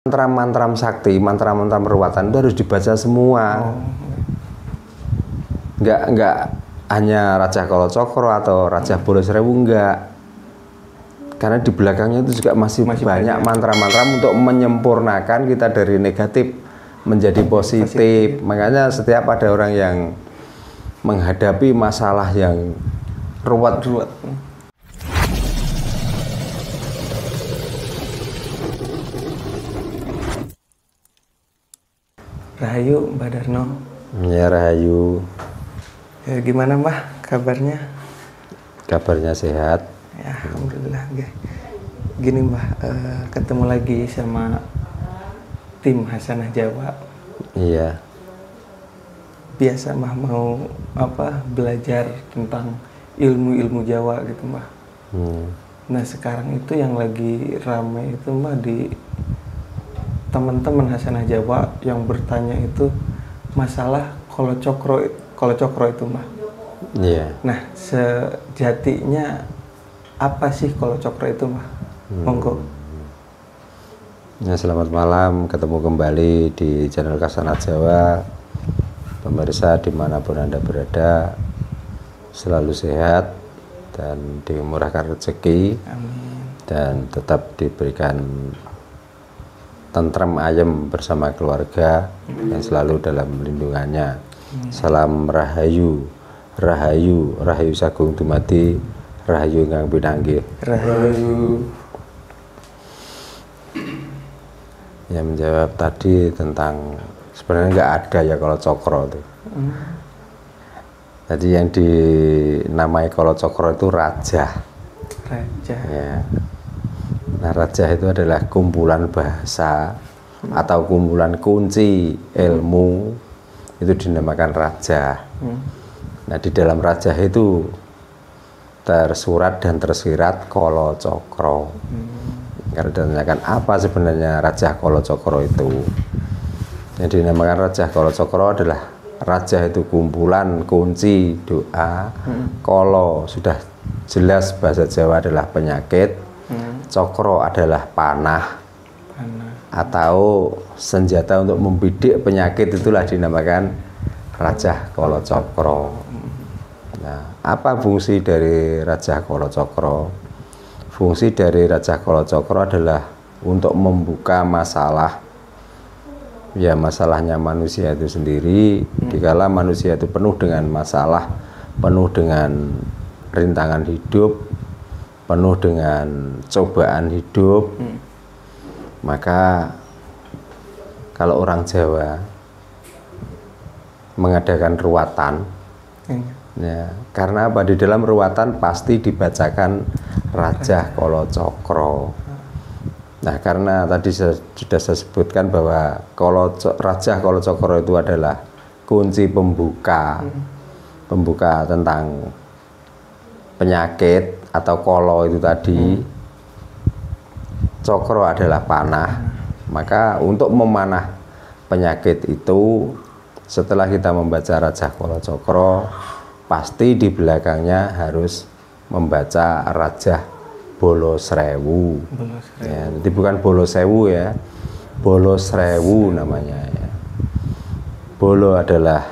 Mantra-mantra sakti, mantra-mantra peruwatan itu harus dibaca semua. Enggak hanya Raja Kalacakra atau Raja Bolo Srewu, enggak. Karena di belakangnya itu juga masih banyak mantra-mantra untuk menyempurnakan kita dari negatif menjadi positif. Makanya setiap ada orang yang menghadapi masalah yang ruwet, Rahayu, Mbah Darno. Ya, Rahayu. Ya, gimana Mbah kabarnya? Kabarnya sehat. Ya, alhamdulillah. Gini Mbah, ketemu lagi sama tim Hasanah Jawa. Iya. Biasa Mbah mau belajar tentang ilmu-ilmu Jawa gitu Mbah. Nah sekarang itu yang lagi ramai itu Mbah di teman-teman Hasanah Jawa yang bertanya itu masalah Kalacakra itu Mbah. Iya. Nah sejatinya apa sih Kalacakra itu Mbah? Monggo. Ya, selamat malam, ketemu kembali di channel Hasanah Jawa. Pemirsa dimanapun Anda berada, selalu sehat dan dimurahkan rezeki. Amin. Dan tetap diberikan tentrem ayem bersama keluarga yang selalu dalam lindungannya. Salam Rahayu, Rahayu, Rahayu Sagung Dumadi, Rahayu Ingkang Pinanggih. Rahayu. Yang menjawab tadi tentang sebenarnya nggak ada ya Kalacakra itu. Jadi yang dinamai Kalacakra itu raja. Raja. Ya. Nah, raja itu adalah kumpulan bahasa atau kumpulan kunci ilmu, itu dinamakan raja. Nah, di dalam raja itu tersurat dan tersirat Kalacakra. Karena ditanyakan apa sebenarnya Raja Kalacakra itu. Yang dinamakan Raja Kalacakra adalah raja itu kumpulan kunci doa. Kala sudah jelas bahasa Jawa adalah penyakit. Cokro adalah panah atau senjata untuk membidik penyakit, itulah dinamakan Raja Kalacakra. Nah, apa fungsi dari Raja Kalacakra? Fungsi dari Raja Kalacakra adalah untuk membuka masalah, ya masalahnya manusia itu sendiri. Dikala manusia itu penuh dengan masalah, penuh dengan rintangan hidup, penuh dengan cobaan hidup, maka kalau orang Jawa mengadakan ruwatan, ya, karena apa? Di dalam ruwatan pasti dibacakan Raja Kalacakra. Nah, karena tadi sudah saya sebutkan bahwa Raja Kalacakra itu adalah kunci pembuka tentang penyakit atau kolo itu tadi. Cokro adalah panah. Maka untuk memanah penyakit itu, setelah kita membaca Raja Kalacakra, pasti di belakangnya harus membaca Raja Bolo Srewu. Ya, jadi bukan Bolo Sewu ya, Bolo Srewu namanya ya. Bolo adalah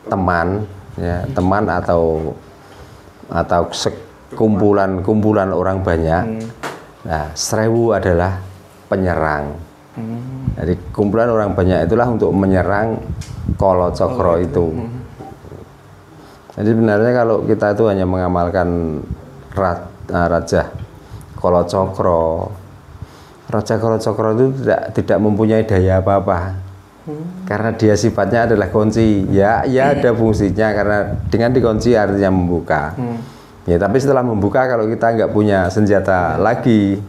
teman, ya, teman atau kumpulan orang banyak. Nah, Srewu adalah penyerang. Jadi kumpulan orang banyak itulah untuk menyerang Kalacakra itu. Jadi sebenarnya kalau kita itu hanya mengamalkan Raja Kalacakra, Raja Kalacakra itu tidak mempunyai daya apa-apa. Karena dia sifatnya adalah kunci. Ya ada fungsinya, karena dengan dikunci artinya membuka. Ya, tapi setelah membuka kalau kita nggak punya senjata lagi,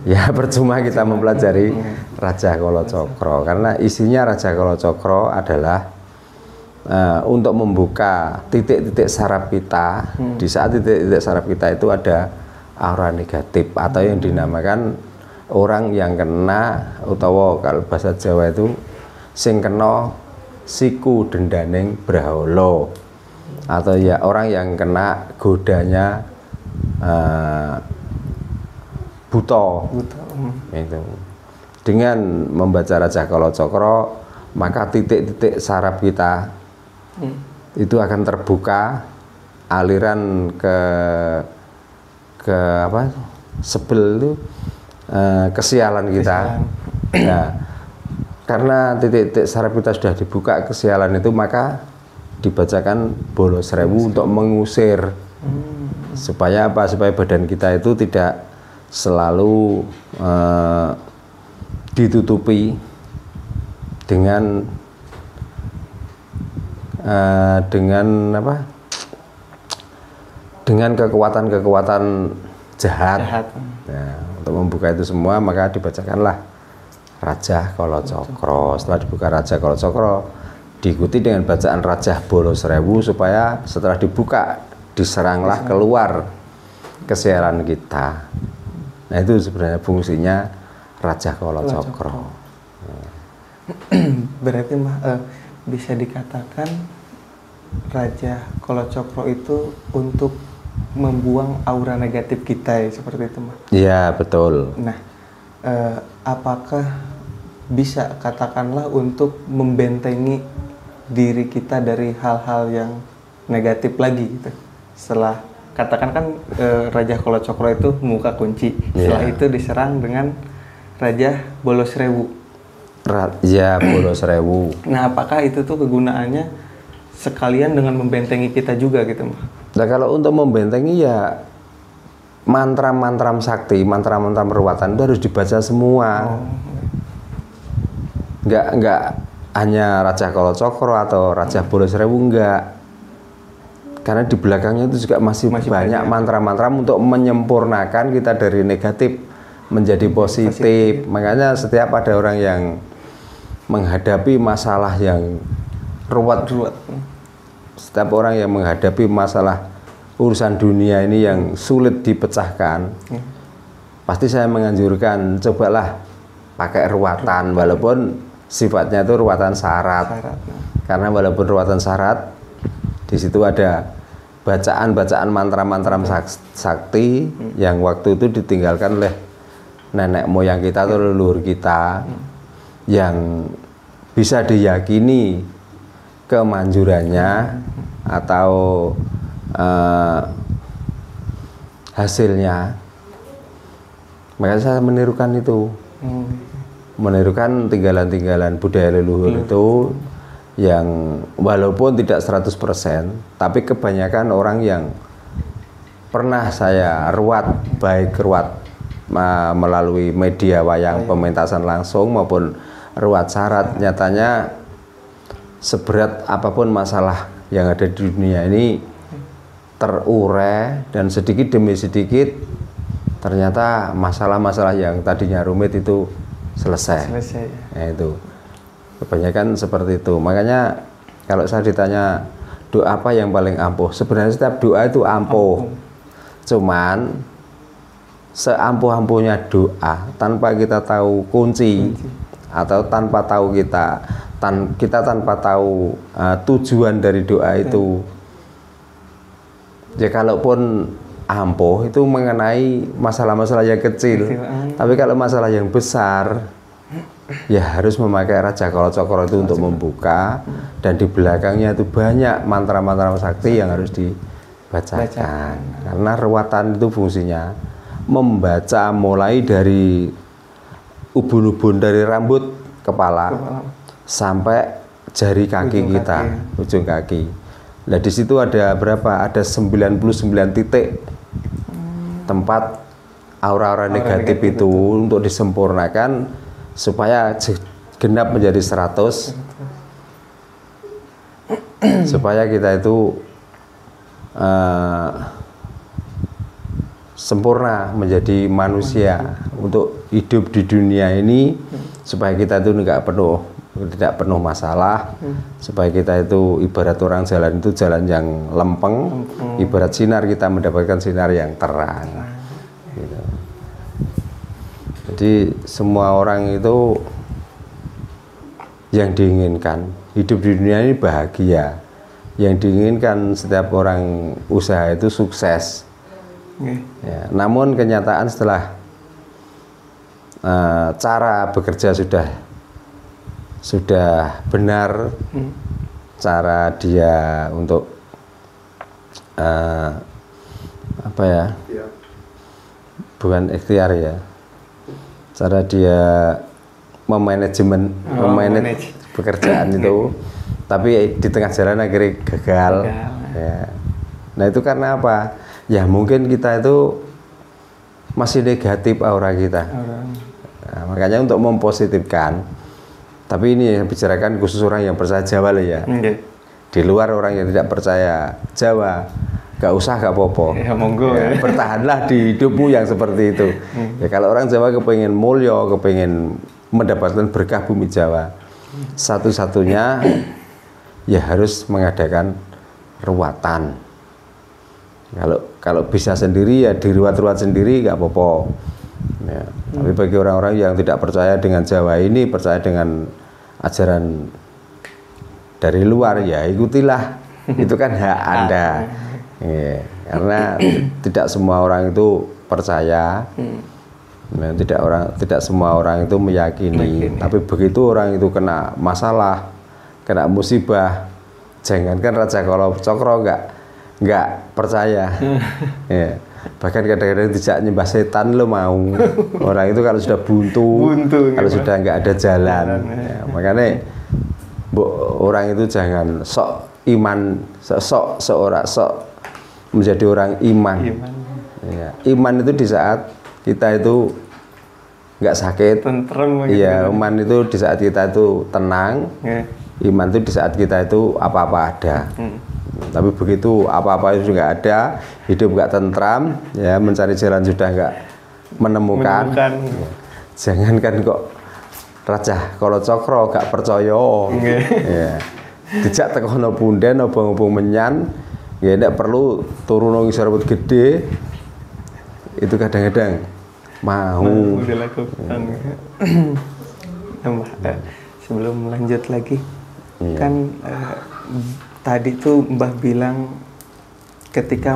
ya percuma kita mempelajari Raja Kalacakra. Karena isinya Raja Kalacakra adalah untuk membuka titik-titik saraf kita. Di saat titik-titik saraf kita itu ada aura negatif atau yang dinamakan orang yang kena, utawa kalau bahasa Jawa itu sing kena siku dendaning brahala, atau ya orang yang kena godanya buta. Itu. Dengan membaca Raja Kalacakra, maka titik-titik saraf kita itu akan terbuka, aliran ke apa? Sebel itu kesialan kita. Nah, karena titik-titik saraf kita sudah dibuka kesialan itu, maka dibacakan Bolo Srewu untuk mengusir. Supaya apa? Supaya badan kita itu tidak selalu ditutupi dengan apa? Dengan kekuatan-kekuatan jahat. Nah, untuk membuka itu semua, maka dibacakanlah Raja Kalacakra. Setelah dibuka Raja Kalacakra, diikuti dengan bacaan Raja Bolo Srewu, supaya setelah dibuka diseranglah keluar kesialan kita. Nah, itu sebenarnya fungsinya Raja Kalacakra. Berarti bisa dikatakan Raja Kalacakra itu untuk membuang aura negatif kita, ya, seperti itu, Mah? Iya, betul. Nah, apakah bisa katakanlah untuk membentengi diri kita dari hal-hal yang negatif lagi gitu? Setelah katakan kan Raja Kalacakra itu membuka kunci, setelah itu diserang dengan Raja Bolo Srewu. Raja Bolo Srewu. Nah, apakah itu tuh kegunaannya sekalian dengan membentengi kita juga gitu, Mah? Nah, kalau untuk membentengi ya mantra-mantra sakti, mantra-mantra peruwatan itu harus dibaca semua. Enggak hanya Raja Kalacakra atau Raja Bolo Srewu, enggak. Karena di belakangnya itu juga masih banyak mantra-mantra untuk menyempurnakan kita dari negatif menjadi positif. Makanya setiap ada orang yang menghadapi masalah yang ruwet, setiap orang yang menghadapi masalah urusan dunia ini yang sulit dipecahkan, pasti saya menganjurkan cobalah pakai ruwatan, walaupun sifatnya itu ruwatan syarat. Karena walaupun ruwatan syarat, di situ ada bacaan-bacaan mantra-mantra sakti yang waktu itu ditinggalkan oleh nenek moyang kita atau leluhur kita, yang bisa diyakini kemanjurannya atau hasilnya. Makanya saya menirukan itu, menirukan tinggalan-tinggalan budaya leluhur itu, yang walaupun tidak 100%, tapi kebanyakan orang yang pernah saya ruat, baik ruat melalui media wayang pementasan langsung maupun ruat syarat, nyatanya seberat apapun masalah yang ada di dunia ini terurai, dan sedikit demi sedikit ternyata masalah-masalah yang tadinya rumit itu selesai. Nah, itu kebanyakan seperti itu. Makanya kalau saya ditanya doa apa yang paling ampuh, sebenarnya setiap doa itu ampuh. Cuman seampuh-ampuhnya doa tanpa kita tahu kunci atau tanpa tahu kita tanpa tahu tujuan dari doa itu, ya kalaupun ampuh itu mengenai masalah-masalah yang kecil, tapi kalau masalah yang besar ya harus memakai Raja Kalacakra itu untuk membuka, dan di belakangnya itu banyak mantra-mantra sakti yang harus dibacakan. Karena ruwatan itu fungsinya membaca mulai dari ubun-ubun, dari rambut kepala sampai jari kaki kita, ujung kaki. Nah, di situ ada berapa? Ada 99 titik tempat aura-aura negatif itu untuk disempurnakan supaya genap menjadi 100, supaya kita itu sempurna menjadi manusia untuk hidup di dunia ini, supaya kita itu tidak penuh masalah, supaya kita itu ibarat orang jalan itu jalan yang lempeng, ibarat sinar kita mendapatkan sinar yang terang gitu. Jadi semua orang itu yang diinginkan hidup di dunia ini bahagia, yang diinginkan setiap orang usaha itu sukses. Ya, namun kenyataan setelah cara bekerja sudah benar, cara dia untuk apa ya, bukan ikhtiar ya, cara dia memanage pekerjaan itu, tapi di tengah jalan akhirnya gagal. Ya. Nah itu karena apa? Ya mungkin kita itu masih negatif aura kita. Nah, makanya untuk mempositifkan, tapi ini yang bicarakan khusus orang yang percaya Jawa lah ya. Di luar orang yang tidak percaya Jawa, gak usah, gak apa-apa. Ya, monggo. Ya, bertahanlah di hidupmu yang seperti itu. Ya kalau orang Jawa kepengen mulya, kepengen mendapatkan berkah bumi Jawa, satu-satunya ya harus mengadakan ruwatan. Kalau bisa sendiri ya diruat-ruat sendiri gak apa-apa. Ya, tapi bagi orang-orang yang tidak percaya dengan Jawa ini, percaya dengan ajaran dari luar, ya ikutilah. Itu kan hak Anda. Ya, karena tidak semua orang itu percaya. Nah, tidak semua orang itu meyakini. Tapi begitu orang itu kena masalah, kena musibah, jangankan Raja Kolo Cokro nggak percaya. Ya. Bahkan kadang-kadang tidak nyembah setan lo mau. Orang itu kalau sudah buntu kalau sudah nggak ada jalan. Ya, makanya orang itu jangan sok iman, sok menjadi orang iman. Ya, iman itu di saat kita itu nggak sakit. Iya, iman itu di saat kita itu tenang. Iman itu di saat kita itu apa-apa ada. Tapi begitu apa-apa itu nggak ada, hidup nggak tentram, ya mencari jalan sudah nggak menemukan. Ya. Jangankan kok Raja Kolo Cokro gak percaya. Ya. Dijak tekono punden obong-obong menyan, ya tidak perlu turun nang serabut gede. Itu kadang-kadang mau dilakukan. Sebelum lanjut lagi, kan tadi tuh Mbah bilang ketika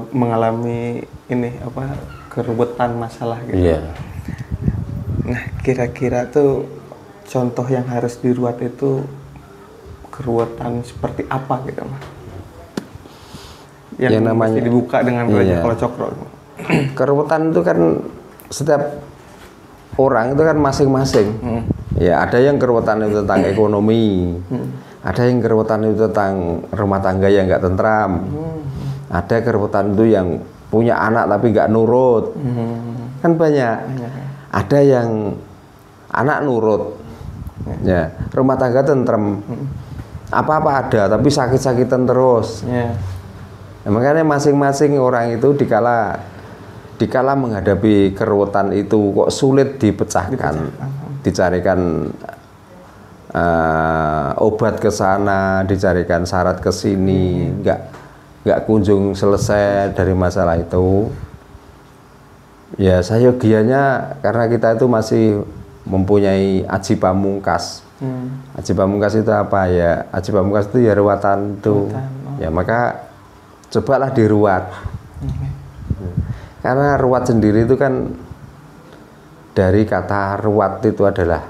mengalami ini apa keruwetan masalah gitu. Nah kira-kira tuh contoh yang harus diruat itu keruwetan seperti apa gitu Mbah? Yang namanya dibuka dengan Raja Kolo Cokro. Keruwetan itu kan setiap orang itu kan masing-masing. Ya ada yang keruwetan itu tentang ekonomi. Ada yang keruwetan itu tentang rumah tangga yang nggak tentram. Ada keruwetan itu yang punya anak tapi nggak nurut. Kan banyak. Ada yang anak nurut. Ya, rumah tangga tentram. Apa-apa ada tapi sakit-sakitan terus. Ya, makanya masing-masing orang itu dikala menghadapi keruwetan itu kok sulit dipecahkan. Dicarikan obat ke sana, dicarikan syarat ke sini, nggak kunjung selesai dari masalah itu. Ya sayogianya karena kita itu masih mempunyai aji pamungkas. Aji pamungkas itu apa ya? Aji pamungkas itu ya ruwatan itu. Ya maka cobalah diruat. Karena ruat sendiri itu kan dari kata ruat itu adalah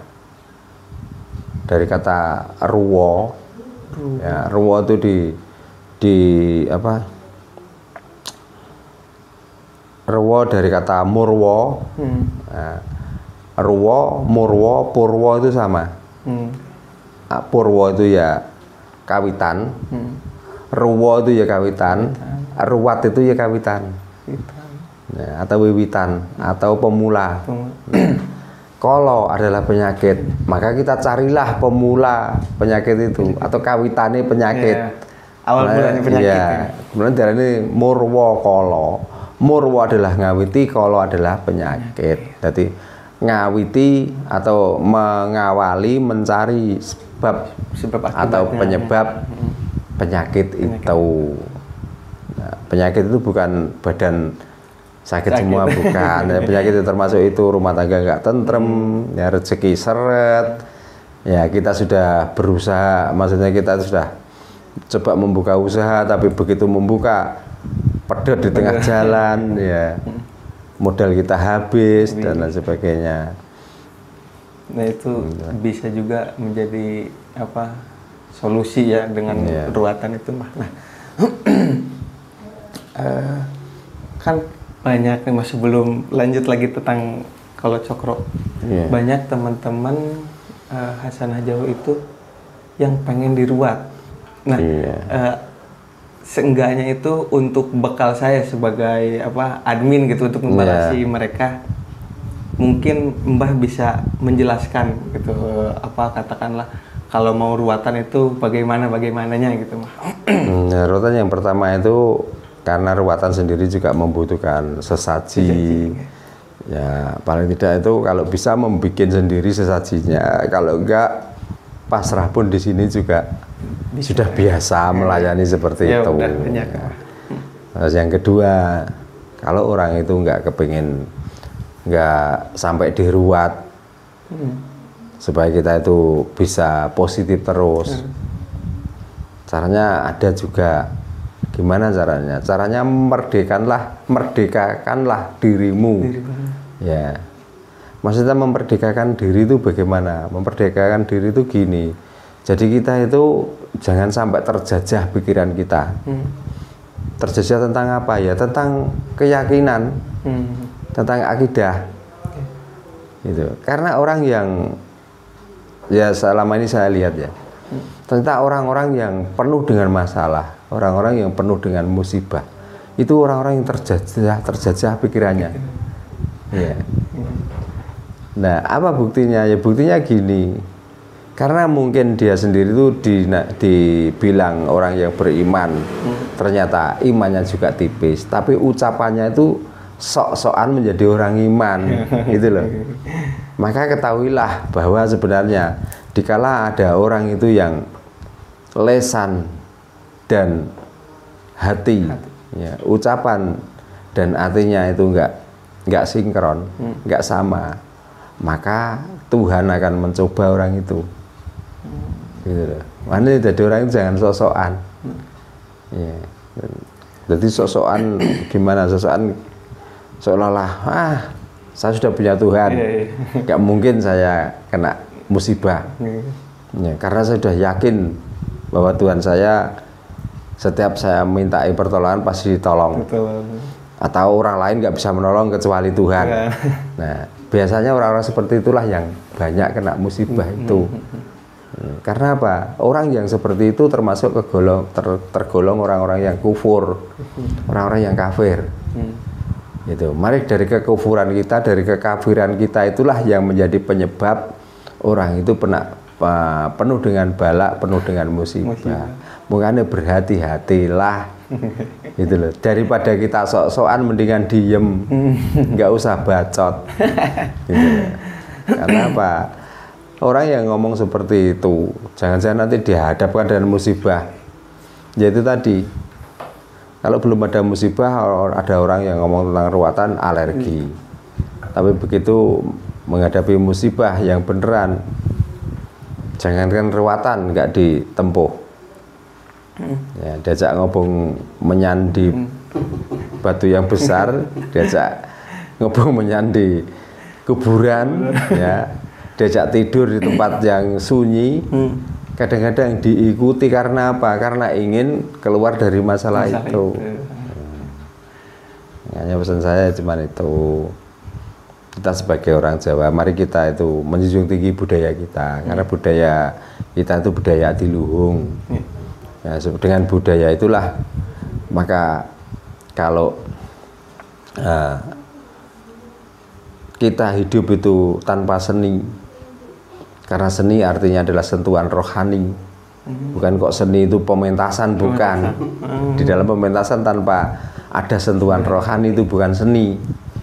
dari kata ruwo. Ya, ruwo itu di apa? Ruwo dari kata murwo. Nah, ruwo, murwo, purwo itu sama. Purwo itu ya kawitan. Ruwo itu ya kawitan. Ruwat itu ya kawitan. Ya, atau wiwitan atau pemula. Kalau adalah penyakit, maka kita carilah pemula penyakit itu atau kawitane penyakit. Awal mulanya penyakit. Ya, kemudian dari ini murwo kolo. Murwo adalah ngawiti, kolo adalah penyakit. Jadi ngawiti atau mengawali mencari sebab atau penyebab penyakit itu. Nah, penyakit itu bukan badan sakit semua, bukan. Ya, penyakit itu termasuk itu rumah tangga nggak tentrem, ya rezeki seret. Ya kita sudah berusaha, maksudnya kita sudah coba membuka usaha, tapi begitu membuka pedot di tengah jalan, ya modal kita habis dan lain sebagainya. Nah itu bisa juga menjadi apa solusi ya dengan ruatan itu mah. Nah kan banyak nih mas, sebelum lanjut lagi tentang kalau cokro, banyak teman-teman Hasanah Jawa itu yang pengen diruat. Nah seenggaknya itu untuk bekal saya sebagai apa admin gitu untuk membatasi mereka, mungkin Mbah bisa menjelaskan gitu apa katakanlah kalau mau ruatan itu bagaimananya gitu Mbah. Ruatan yang pertama itu karena ruatan sendiri juga membutuhkan sesaji. Ya paling tidak itu kalau bisa membuat sendiri sesajinya, kalau enggak pasrah pun di sini juga sudah biasa melayani seperti itu. Terus yang kedua, kalau orang itu nggak kepingin nggak sampai diruat supaya kita itu bisa positif terus, caranya ada juga. Gimana caranya? Caranya merdekakanlah dirimu. Ya, maksudnya memerdekakan diri itu bagaimana? Memerdekakan diri itu gini. Jadi kita itu jangan sampai terjajah pikiran kita. Terjajah tentang apa ya? Tentang keyakinan, tentang akidah. Gitu. Karena orang yang ya selama ini saya lihat ya, ternyata orang-orang yang penuh dengan masalah, orang-orang yang penuh dengan musibah, itu orang-orang yang terjajah pikirannya. Ya. Nah, apa buktinya? Ya buktinya gini. Karena mungkin dia sendiri itu dibilang orang yang beriman, ternyata imannya juga tipis, tapi ucapannya itu sok-sokan menjadi orang iman, gitu loh. Maka ketahuilah bahwa sebenarnya dikala ada orang itu yang lesan dan hati, ya, ucapan dan hatinya itu enggak sinkron, enggak sama, maka Tuhan akan mencoba orang itu. Gitu loh. Makanya jadi orang itu jangan sok-sokan. Ya. Jadi sok-sokan gimana? Sok-sokan seolah-olah saya sudah punya Tuhan, nggak mungkin saya kena musibah. Ya, karena saya sudah yakin bahwa Tuhan saya setiap saya mintai pertolongan pasti ditolong. Atau orang lain nggak bisa menolong kecuali Tuhan. Nah, biasanya orang-orang seperti itulah yang banyak kena musibah itu. Karena apa? Orang yang seperti itu termasuk tergolong orang-orang yang kufur, orang-orang yang kafir. Gitu. Mari dari kekufuran kita, dari kekafiran kita itulah yang menjadi penyebab orang itu penuh dengan bala, penuh dengan musibah. Makanya berhati-hatilah, gitu loh. Daripada kita sok-sokan, mendingan diem, nggak usah bacot. Gitu loh. Karena apa? Orang yang ngomong seperti itu, jangan-jangan nanti dihadapkan dengan musibah. Yaitu tadi. Kalau belum ada musibah, ada orang yang ngomong tentang ruatan alergi. Tapi begitu menghadapi musibah yang beneran, jangankan ruatan nggak ditempuh. Ya, diajak ngobong menyandi batu yang besar, diajak ngobong menyandi kuburan, ya, diajak tidur di tempat yang sunyi. Kadang-kadang diikuti karena apa? Karena ingin keluar dari masalah itu. Hanya pesan saya cuma itu. Kita sebagai orang Jawa, mari kita itu menjunjung tinggi budaya kita. Karena budaya kita itu budaya adiluhung. Ya, dengan budaya itulah, maka kalau kita hidup itu tanpa seni, karena seni artinya adalah sentuhan rohani, bukan kok seni itu pementasan, bukan. Di dalam pementasan tanpa ada sentuhan rohani itu bukan seni,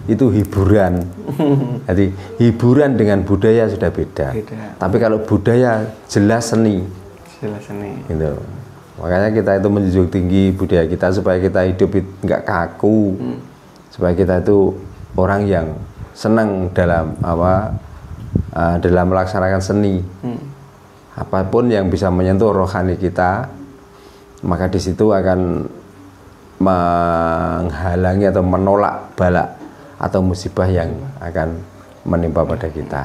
itu hiburan. Jadi hiburan dengan budaya sudah beda. Tapi kalau budaya jelas seni. Gitu. Makanya kita itu menjunjung tinggi budaya kita supaya kita hidup nggak kaku, supaya kita itu orang yang senang dalam dalam melaksanakan seni. Apapun yang bisa menyentuh rohani kita, maka di situ akan menghalangi atau menolak bala atau musibah yang akan menimpa pada kita.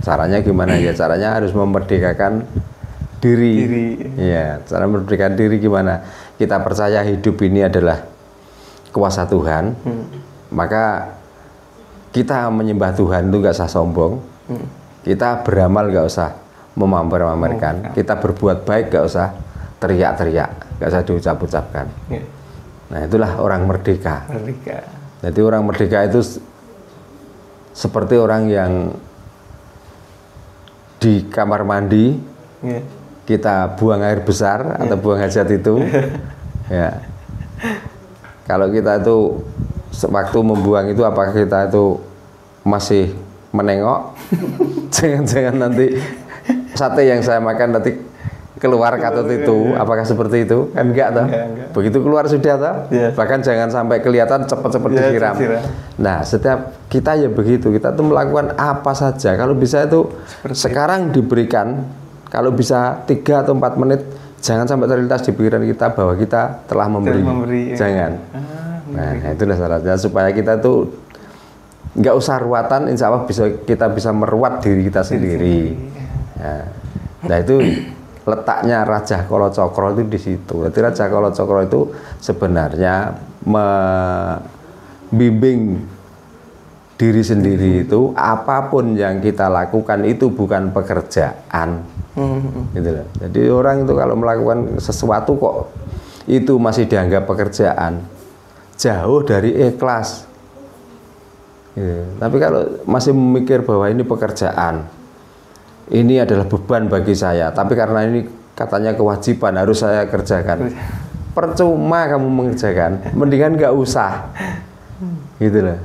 Caranya gimana ya? Caranya harus memerdekakan diri. Ya, cara memerdekakan diri gimana? Kita percaya hidup ini adalah kuasa Tuhan, maka kita menyembah Tuhan itu nggak usah sombong, kita beramal nggak usah memamer-mamerkan, kita berbuat baik nggak usah teriak-teriak, nggak usah diucap-ucapkan. Nah itulah orang merdeka. Jadi orang merdeka itu seperti orang yang di kamar mandi, kita buang air besar atau buang hajat itu, ya. Kalau kita itu waktu membuang itu apakah kita itu masih menengok? Jangan-jangan nanti sate yang saya makan nanti keluar katut itu, apakah seperti itu? Kan enggak toh? Begitu keluar sudah toh? Bahkan jangan sampai kelihatan cepat-cepat disiram. Nah, setiap kita ya begitu, kita tuh melakukan apa saja. Kalau bisa itu sekarang diberikan, kalau bisa 3 atau 4 menit, jangan sampai terlintas di pikiran kita bahwa kita telah memberi. Jangan. Nah, itulah syaratnya supaya kita tuh nggak usah ruatan, insya Allah kita bisa meruat diri kita sendiri. Nah itu letaknya Raja Kalacakra itu di situ. Jadi Raja Kalacakra itu sebenarnya membimbing diri sendiri itu apapun yang kita lakukan itu bukan pekerjaan. Gitu loh. Jadi orang itu kalau melakukan sesuatu kok itu masih dianggap pekerjaan, jauh dari ikhlas. Gitu. Tapi kalau masih memikir bahwa ini pekerjaan, ini adalah beban bagi saya, tapi karena ini katanya kewajiban harus saya kerjakan, percuma kamu mengerjakan, mendingan nggak usah, gitu loh.